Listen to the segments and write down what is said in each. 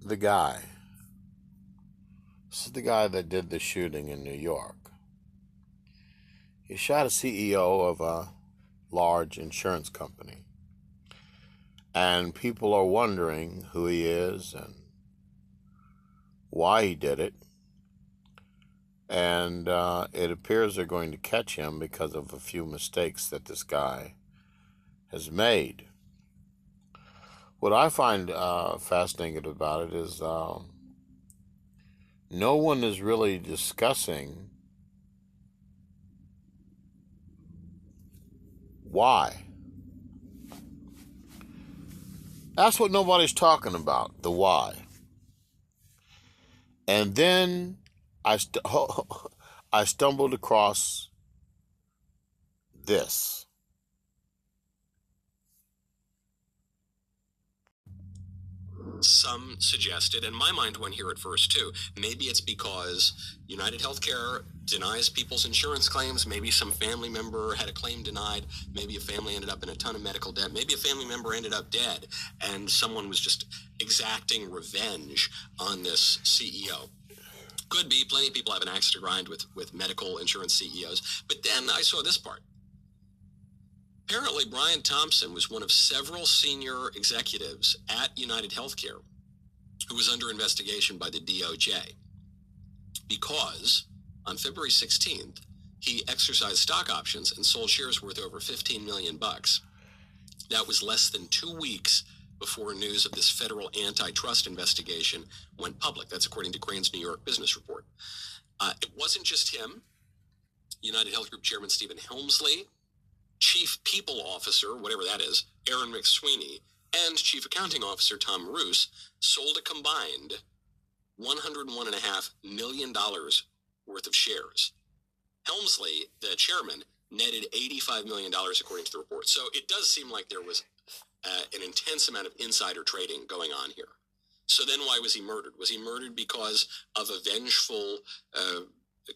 the guy. This is the guy that did the shooting in New York. He shot a CEO of a large insurance company. And people are wondering who he is and why he did it. And it appears they're going to catch him because of a few mistakes that this guy has made. What I find fascinating about it is no one is really discussing why. That's what nobody's talking about, the why. And then I stumbled across this. Some suggested, and my mind went here at first too, maybe it's because United Healthcare denies people's insurance claims. Maybe some family member had a claim denied. Maybe a family ended up in a ton of medical debt. Maybe a family member ended up dead and someone was just exacting revenge on this CEO. Could be. Plenty of people have an axe to grind with medical insurance CEOs. But then I saw this part. Apparently, Brian Thompson was one of several senior executives at United Healthcare who was under investigation by the DOJ because on February 16th, he exercised stock options and sold shares worth over $15 million. That was less than 2 weeks before news of this federal antitrust investigation went public. That's according to Crane's New York Business Report. It wasn't just him. United Health Group Chairman Stephen Helmsley, Chief People Officer, whatever that is, Aaron McSweeney, and Chief Accounting Officer Tom Roos sold a combined $101.5 million worth of shares. Helmsley, the chairman, netted $85 million according to the report. So it does seem like there was an intense amount of insider trading going on here. So then why was he murdered? Was he murdered because of a vengeful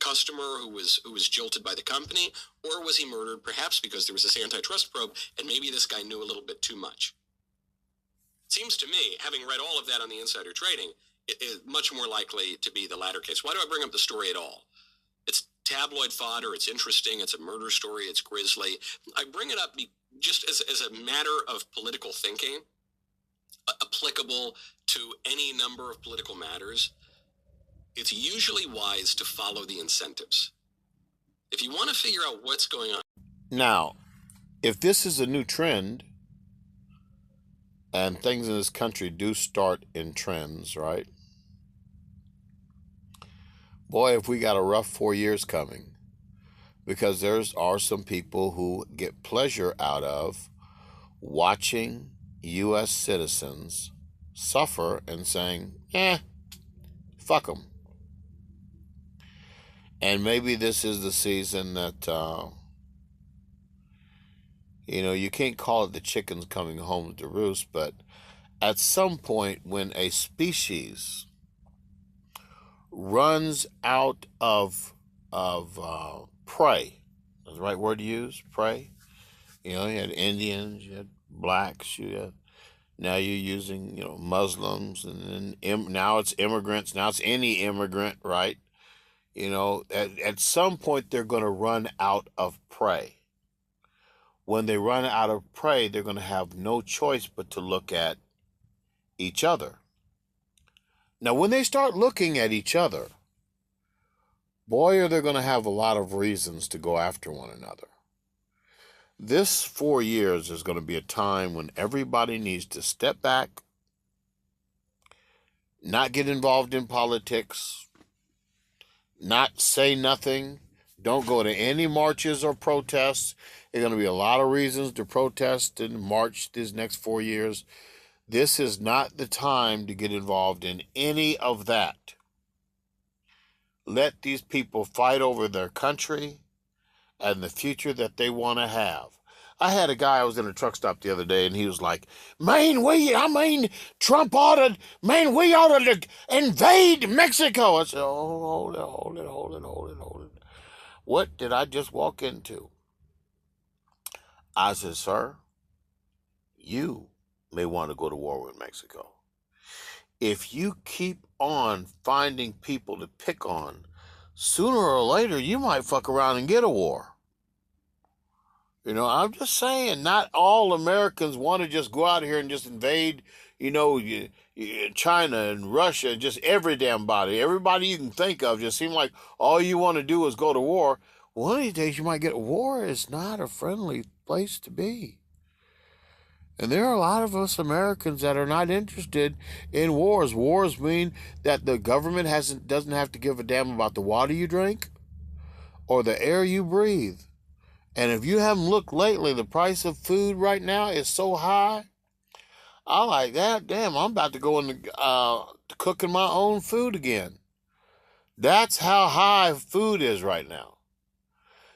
customer who was jilted by the company, or was he murdered perhaps because there was this antitrust probe and maybe this guy knew a little bit too much? It seems to me, having read all of that on the insider trading, it is much more likely to be the latter case. Why do I bring up the story at all? It's tabloid fodder, it's interesting, it's a murder story, it's grisly. I bring it up just as a matter of political thinking, applicable to any number of political matters. It's usually wise to follow the incentives. If you want to figure out what's going on. Now, if this is a new trend, and things in this country do start in trends, right? Boy, if we got a rough 4 years coming, because there are some people who get pleasure out of watching U.S. citizens suffer and saying, fuck them. And maybe this is the season that, you can't call it the chickens coming home to roost, but at some point when a species runs out of prey, that's the right word to use, prey. You had Indians, you had blacks, now you're using, Muslims, and then now it's immigrants, now it's any immigrant, right? At some point they're going to run out of prey. When they run out of prey, they're going to have no choice but to look at each other. Now, when they start looking at each other, boy, are they going to have a lot of reasons to go after one another. This 4 years is going to be a time when everybody needs to step back, not get involved in politics, not say nothing, don't go to any marches or protests. There are going to be a lot of reasons to protest and march these next 4 years. This is not the time to get involved in any of that. Let these people fight over their country and the future that they want to have. I had a guy, I was in a truck stop the other day, and he was like, Trump ordered, we ought to invade Mexico. I said, hold it. What did I just walk into? I said, sir, you may want to go to war with Mexico. If you keep on finding people to pick on, sooner or later you might fuck around and get a war. I'm just saying, not all Americans want to just go out here and just invade, China and Russia, just every damn body. Everybody you can think of just seem like all you want to do is go to war. One of these days you might get a war. Is not a friendly place to be. And there are a lot of us Americans that are not interested in wars. Wars mean that the government doesn't have to give a damn about the water you drink or the air you breathe. And if you haven't looked lately, the price of food right now is so high. I like that. Damn, I'm about to go into cooking my own food again. That's how high food is right now.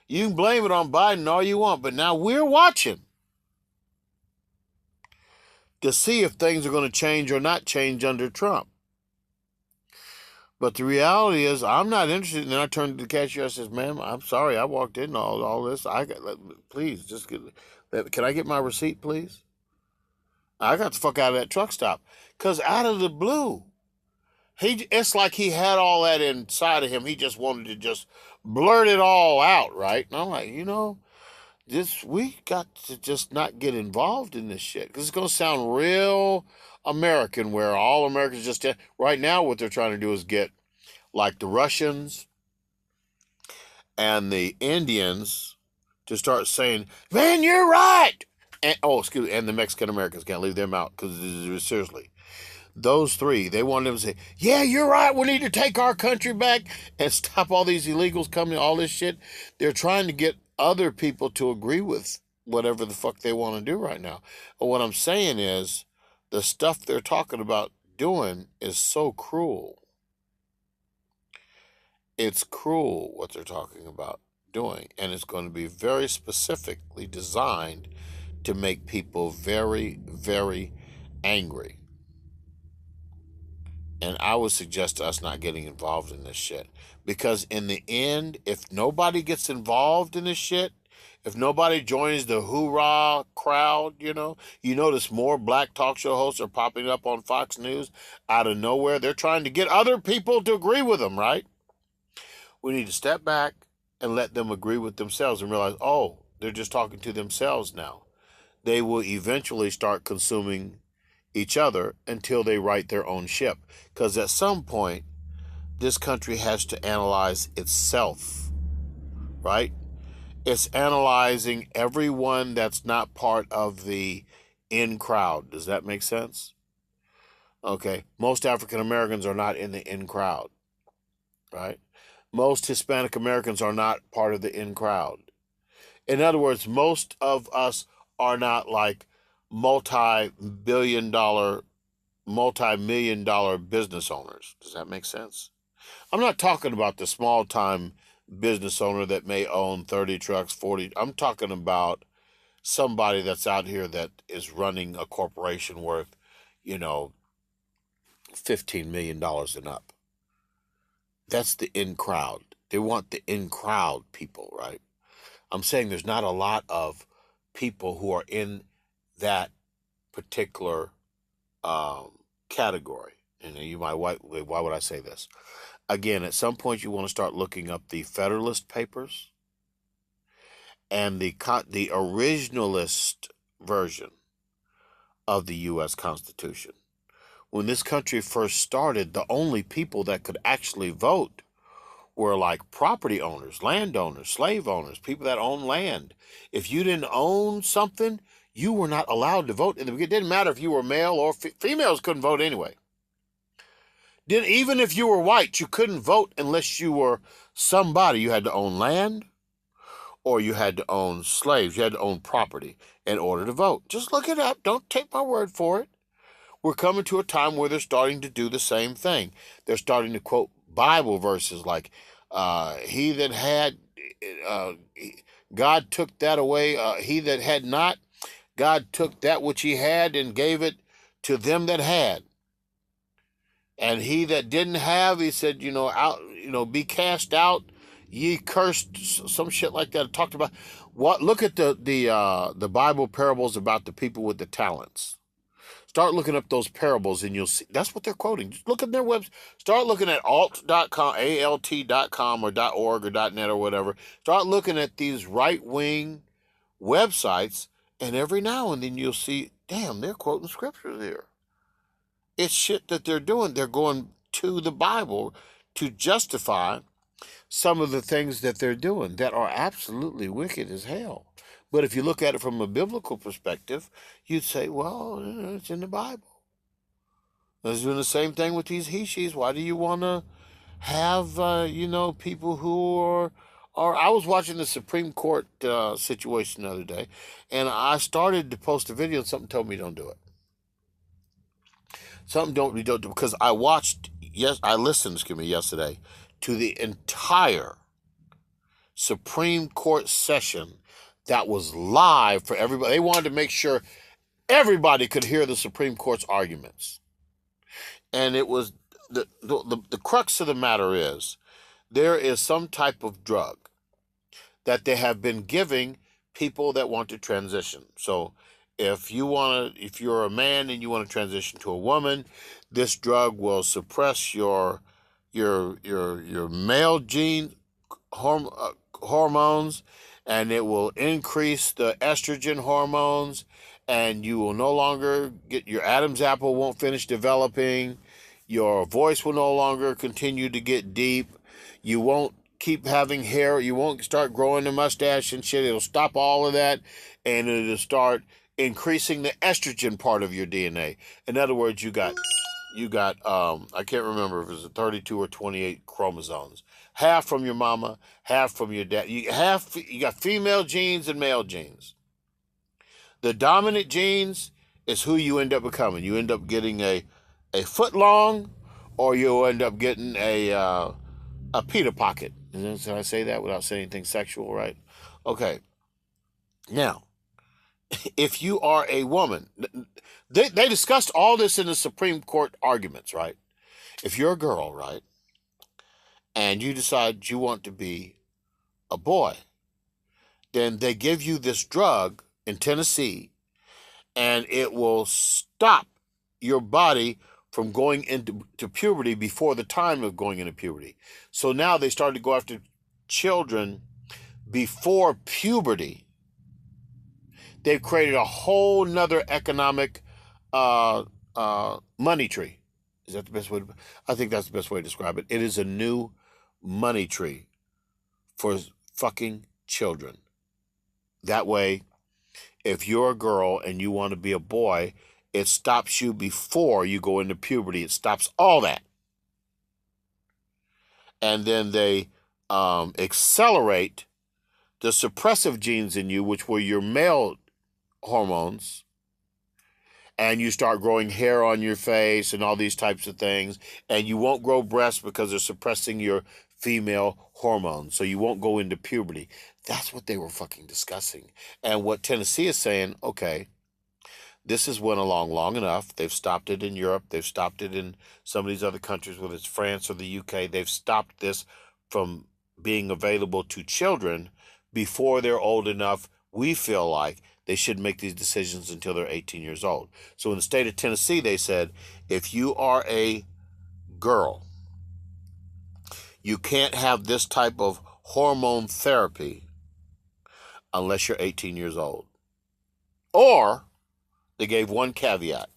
You can blame it on Biden all you want, but now we're watching to see if things are going to change or not change under Trump. But the reality is, I'm not interested. And then I turned to the cashier. I says, "Ma'am, I'm sorry. I walked in all this. Please, can I get my receipt, please? I got the fuck out of that truck stop." Because out of the blue, it's like he had all that inside of him. He just wanted to just blurt it all out, right? And I'm like, we got to just not get involved in this shit. Because it's going to sound real American, where all Americans just, right now what they're trying to do is get, like, the Russians and the Indians to start saying, "Man, you're right." And the Mexican Americans, can't leave them out, because seriously, those three, they want them to say, "Yeah, you're right, we need to take our country back and stop all these illegals coming, all this shit." They're trying to get other people to agree with whatever the fuck they want to do right now. But what I'm saying is, the stuff they're talking about doing is so cruel. It's cruel what they're talking about doing, and it's going to be very specifically designed to make people very, very angry. And I would suggest us not getting involved in this shit. Because in the end, if nobody gets involved in this shit, if nobody joins the hoorah crowd, you notice more black talk show hosts are popping up on Fox News out of nowhere. They're trying to get other people to agree with them, right? We need to step back and let them agree with themselves and realize, oh, they're just talking to themselves now. They will eventually start consuming each other until they right their own ship. Because at some point, this country has to analyze itself, right? It's analyzing everyone that's not part of the in crowd. Does that make sense? Okay. Most African Americans are not in the in crowd, right? Most Hispanic Americans are not part of the in crowd. In other words, most of us are not like multi-million dollar business owners. Does that make sense? I'm not talking about the small time business owner that may own 30 trucks, 40. I'm talking about somebody that's out here that is running a corporation worth, $15 million and up. That's the in crowd. They want the in crowd people, right? I'm saying there's not a lot of people who are in that particular category. And you might, why would I say this? Again, at some point you want to start looking up the Federalist Papers and the originalist version of the U.S. Constitution. When this country first started, the only people that could actually vote were like property owners, landowners, slave owners, people that own land. If you didn't own something, you were not allowed to vote. It didn't matter if you were male or females couldn't vote anyway. Even if you were white, you couldn't vote unless you were somebody. You had to own land or you had to own slaves. You had to own property in order to vote. Just look it up. Don't take my word for it. We're coming to a time where they're starting to do the same thing. They're starting to quote Bible verses like, he that had, God took that away. He that had not, God took that which he had and gave it to them that had. And he that didn't have, he said, be cast out, ye cursed, some shit like that. It talked about what? Look at the Bible parables about the people with the talents. Start looking up those parables and you'll see that's what they're quoting. Just look at their website. Start looking at alt.com, alt.com or .org or .net or whatever. Start looking at these right-wing websites, and every now and then you'll see, damn, they're quoting scripture there. It's shit that they're doing. They're going to the Bible to justify some of the things that they're doing that are absolutely wicked as hell. But if you look at it from a biblical perspective, you'd say, well, it's in the Bible. They're doing the same thing with these he-she's. Why do you want to have, people who are... I was watching the Supreme Court situation the other day, and I started to post a video, and something told me don't do it. Something don't do it, because I listened, yesterday to the entire Supreme Court session that was live for everybody. They wanted to make sure everybody could hear the Supreme Court's arguments. And it was the crux of the matter is there is some type of drug that they have been giving people that want to transition. So if you're a man and you want to transition to a woman, this drug will suppress your male gene hormones, and it will increase the estrogen hormones, and you will no longer get your Adam's apple won't finish developing. Your voice will no longer continue to get deep. You won't keep having hair. You won't start growing a mustache and shit. It'll stop all of that, and it'll start increasing the estrogen part of your DNA. In other words, you got I can't remember if it was 32 or 28 chromosomes. Half from your mama, half from your dad. You got female genes and male genes. The dominant genes is who you end up becoming. You end up getting a foot long, or you'll end up getting a pita pocket. Did I say that without saying anything sexual, right? Okay. Now, if you are a woman, they discussed all this in the Supreme Court arguments, right? If you're a girl, right, and you decide you want to be a boy, then they give you this drug in Tennessee, and it will stop your body from going into puberty before the time of going into puberty. So now they started to go after children before puberty. They've created a whole nother economic money tree. Is that the best way? I think that's the best way to describe it. It is a new money tree for fucking children. That way, if you're a girl and you want to be a boy, it stops you before you go into puberty. It stops all that. And then they accelerate the suppressive genes in you, which were your male hormones, and you start growing hair on your face and all these types of things, and you won't grow breasts because they're suppressing your female hormones, so you won't go into puberty. That's what they were fucking discussing. And what Tennessee is saying, okay, this has went along long enough. They've stopped it in Europe. They've stopped it in some of these other countries, whether it's France or the UK. They've stopped this from being available to children before they're old enough. We feel like they should make these decisions until they're 18 years old. So in the state of Tennessee, they said, if you are a girl, you can't have this type of hormone therapy unless you're 18 years old. Or they gave one caveat.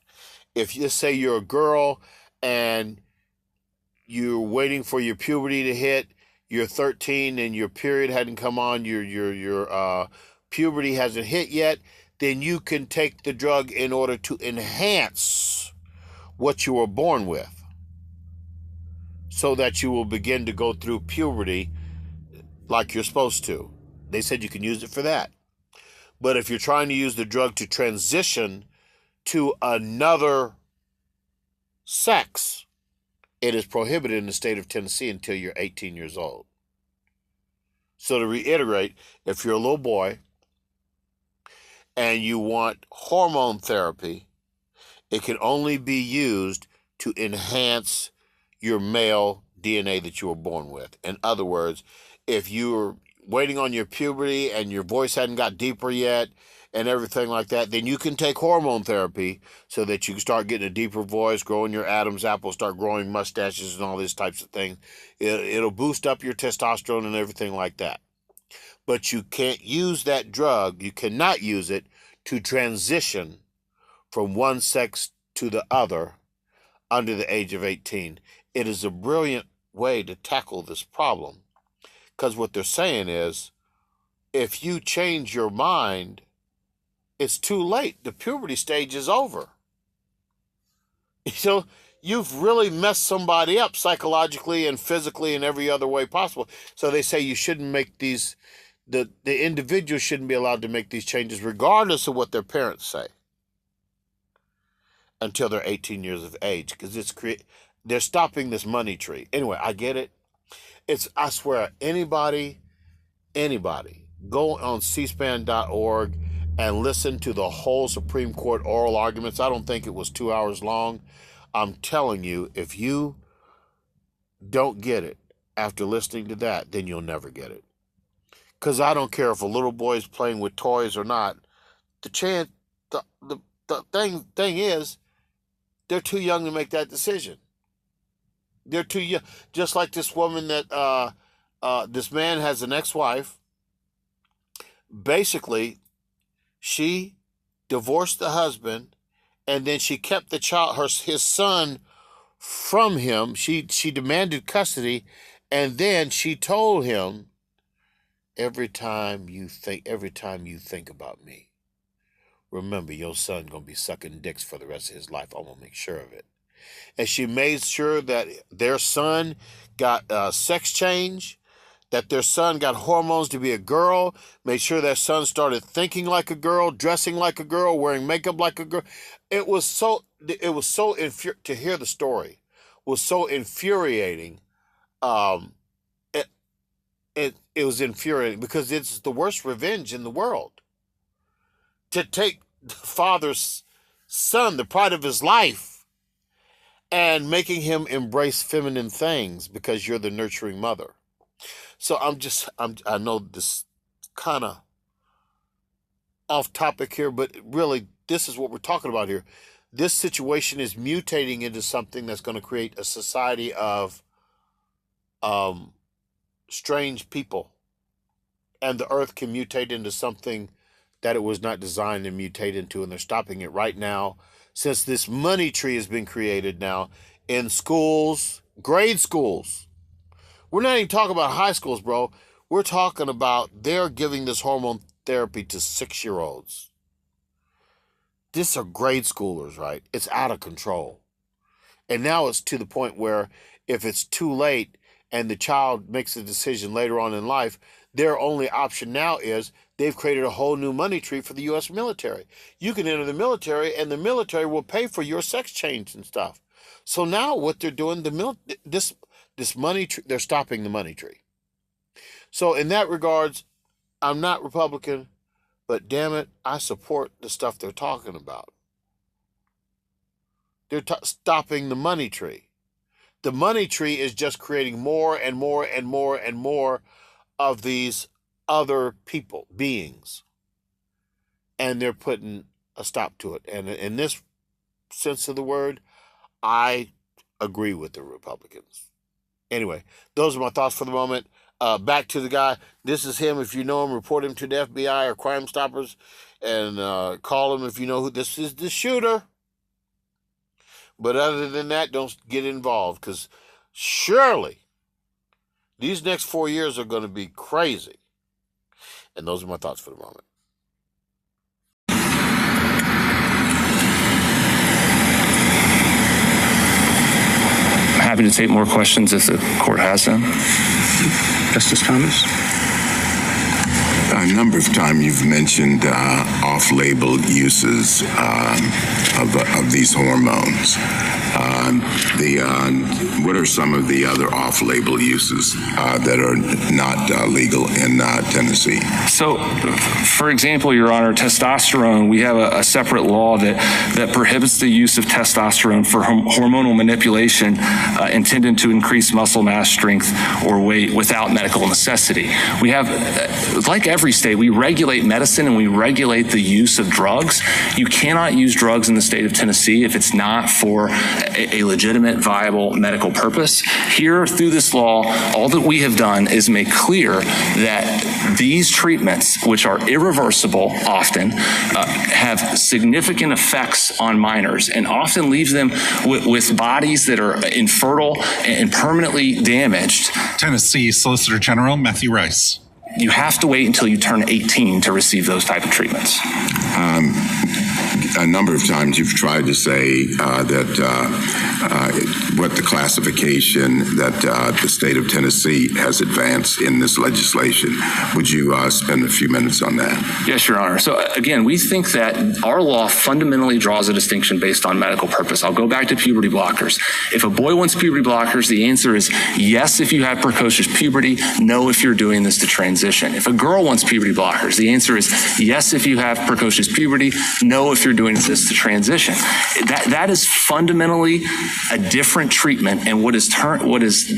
If you say you're a girl and you're waiting for your puberty to hit, you're 13 and your period hadn't come on, your puberty hasn't hit yet, then you can take the drug in order to enhance what you were born with, so that you will begin to go through puberty like you're supposed to. They said you can use it for that. But if you're trying to use the drug to transition to another sex, it is prohibited in the state of Tennessee until you're 18 years old. So to reiterate, if you're a little boy and you want hormone therapy, it can only be used to enhance your male DNA that you were born with. In other words, if you're waiting on your puberty and your voice hadn't got deeper yet, and everything like that, then you can take hormone therapy so that you can start getting a deeper voice, growing your Adam's apple, start growing mustaches and all these types of things. It'll boost up your testosterone and everything like that. But you can't use that drug, you cannot use it to transition from one sex to the other under the age of 18. It is a brilliant way to tackle this problem, because what they're saying is, if you change your mind, it's too late. The puberty stage is over. So you've really messed somebody up psychologically and physically and every other way possible. So they say you shouldn't make these, the individual shouldn't be allowed to make these changes regardless of what their parents say until they're 18 years of age, because they're stopping this money tree. Anyway, I get it. I swear, anybody, go on cspan.org and listen to the whole Supreme Court oral arguments. I don't think it was 2 hours long. I'm telling you, if you don't get it after listening to that, then you'll never get it. Because I don't care if a little boy is playing with toys or not. The thing is, they're too young to make that decision. They're too young. Just like this woman that this man has an ex-wife. Basically, she divorced the husband, and then she kept the child, his son, from him. She demanded custody, and then she told him, every time you think about me, remember your son gonna be sucking dicks for the rest of his life. I'm gonna make sure of it. And she made sure that their son got sex change, that their son got hormones to be a girl, made sure their son started thinking like a girl, dressing like a girl, wearing makeup like a girl. To hear the story was so infuriating. It was infuriating because it's the worst revenge in the world. To take the father's son, the pride of his life, and making him embrace feminine things because you're the nurturing mother. So I know this kind of off topic here, but really this is what we're talking about here. This situation is mutating into something that's going to create a society of strange people, and the earth can mutate into something that it was not designed to mutate into, and they're stopping it right now. Since this money tree has been created now in schools, grade schools. We're not even talking about high schools, bro. We're talking about they're giving this hormone therapy to 6-year-olds. These are grade schoolers, right? It's out of control. And now it's to the point where if it's too late and the child makes a decision later on in life, their only option now is they've created a whole new money tree for the U.S. military. You can enter the military, and the military will pay for your sex change and stuff. So now what they're doing, this money tree, they're stopping the money tree. So in that regards, I'm not Republican, but damn it, I support the stuff they're talking about. They're stopping the money tree. The money tree is just creating more and more and more and more of these other people, beings. And they're putting a stop to it. And in this sense of the word, I agree with the Republicans. Anyway, those are my thoughts for the moment. Back to the guy. This is him. If you know him, report him to the FBI or Crime Stoppers, and call him if you know who this is, the shooter. But other than that, don't get involved, because surely these next 4 years are going to be crazy. And those are my thoughts for the moment. I'm happy to take more questions if the court has them. Justice Thomas? A number of times you've mentioned off-label uses of these hormones. What are some of the other off-label uses that are not legal in Tennessee? So, for example, Your Honor, testosterone, we have a separate law that prohibits the use of testosterone for hormonal manipulation intended to increase muscle mass, strength, or weight without medical necessity. We have, like every state, we regulate medicine and we regulate the use of drugs. You cannot use drugs in the state of Tennessee if it's not for a legitimate, viable medical purpose. Here, through this law, all that we have done is make clear that these treatments, which are irreversible often, have significant effects on minors and often leaves them with bodies that are infertile and permanently damaged. Tennessee Solicitor General Matthew Rice. You have to wait until you turn 18 to receive those type of treatments. A number of times you've tried to say what the classification that the state of Tennessee has advanced in this legislation. Would you spend a few minutes on that? Yes, Your Honor. So again, we think that our law fundamentally draws a distinction based on medical purpose. I'll go back to puberty blockers. If a boy wants puberty blockers, the answer is yes if you have precocious puberty, no if you're doing this to transition. If a girl wants puberty blockers, the answer is yes if you have precocious puberty, no if you're doing this to transition. That is fundamentally a different treatment, and what is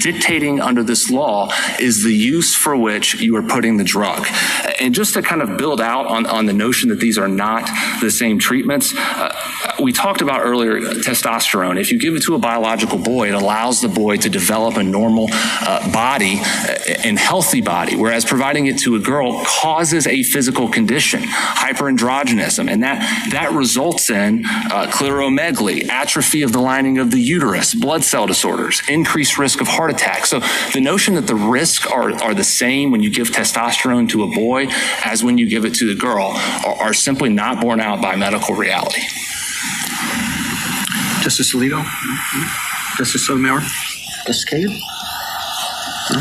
dictating under this law is the use for which you are putting the drug. And just to kind of build out on the notion that these are not the same treatments, we talked about earlier testosterone. If you give it to a biological boy, it allows the boy to develop a normal body and healthy body, whereas providing it to a girl causes a physical condition, hyperandrogenism, and that results in cleromegaly, atrophy of the lining of the uterus, blood cell disorders, increased risk of heart attack. So the notion that the risks are the same when you give testosterone to a boy as when you give it to the girl are simply not borne out by medical reality. Justice Alito? Justice Sotomayor? Justice Kagan? No?